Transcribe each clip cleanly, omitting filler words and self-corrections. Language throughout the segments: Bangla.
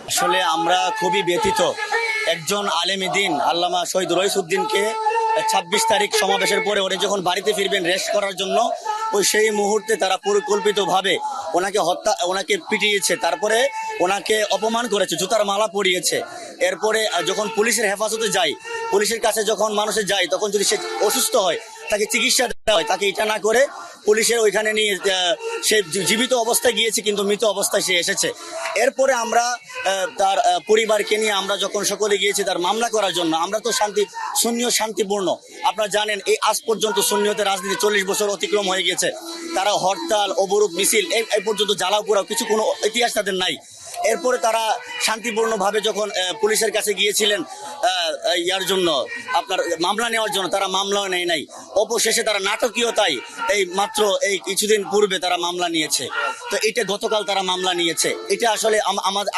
আসলে আমরা খুবই ব্যথিত। একজন আলেম দ্বীন আল্লামা শহীদ রইসউদ্দিনকে ২৬ তারিখ সমাবেশের পরে উনি যখন বাড়িতে ফিরবেন রেস্ট করার জন্য, ওই সেই মুহূর্তে তারা পরিকল্পিতভাবে ওনাকে পিটিয়েছে, তারপরে ওনাকে অপমান করেছে, জুতার মালা পরিয়েছে। এরপরে যখন পুলিশের হেফাজতে যায়, পুলিশের কাছে যখন মানুষের যায়, তখন যদি সে অসুস্থ হয় তাকে চিকিৎসা দেওয়া হয়, তাকে এটা না করে পুলিশের ওইখানে নিয়ে সে জীবিত অবস্থায় গিয়েছে কিন্তু মৃত অবস্থায় সে এসেছে। এরপরে আমরা তার পরিবারকে নিয়ে আমরা যখন সকলে গিয়েছি তার মামলা করার জন্য, আমরা তো সুন্নিয় শান্তিপূর্ণ, আপনারা জানেন এই আজ পর্যন্ত সুন্নিয়তের রাজনীতি 40 বছর অতিক্রম হয়ে গেছে। তারা হরতাল, অবরোধ, মিছিল এই পর্যন্ত জ্বালাও পোড়াও কিছু কোনো ইতিহাস তাদের নাই। এরপরে তারা শান্তিপূর্ণভাবে যখন পুলিশের কাছে গিয়েছিলেন ইয়ার জন্য, আপনার মামলা নেওয়ার জন্য, তারা মামলাও নেয় নাই। অবশেষে তারা নাটকীয়তাই এই মাত্র এই কিছুদিন পূর্বে তারা মামলা নিয়েছে। তো এটা গতকাল তারা মামলা নিয়েছে। এটা আসলে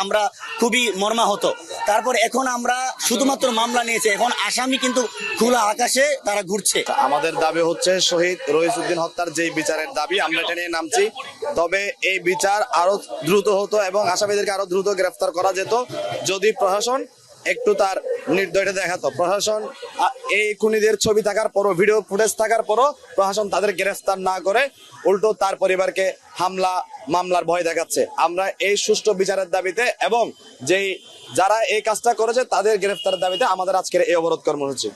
আমরা খুবই মর্মাহত। তারপর এখন আমরা শুধুমাত্র মামলা নিয়েছে, এখন আসামি কিন্তু খোলা আকাশে তারা ঘুরছে। আমাদের দাবি হচ্ছে শহীদ রইসউদ্দিন হত্যার যেই বিচারের দাবি, আমরা এটা নিয়ে নামছি। তবে এই বিচার আরো দ্রুত হতো এবং আসামিদেরকে আরো দ্রুত গ্রেফতার করা যেত যদি প্রশাসন একটু তার নির্দয়টা দেখাতো। প্রশাসন এই খুনিদের ছবি থাকার পরও, ভিডিও ফুটেজ থাকার পরও প্রশাসন তাদের গ্রেফতার না করে উল্টো তার পরিবারকে মামলার ভয় দেখাচ্ছে। আমরা এই সুষ্ঠু বিচারের দাবিতে এবং যারা এই কাজটা করেছে তাদের গ্রেফতারের দাবিতে আমাদের আজকের এই অবরোধ কর্মসূচি।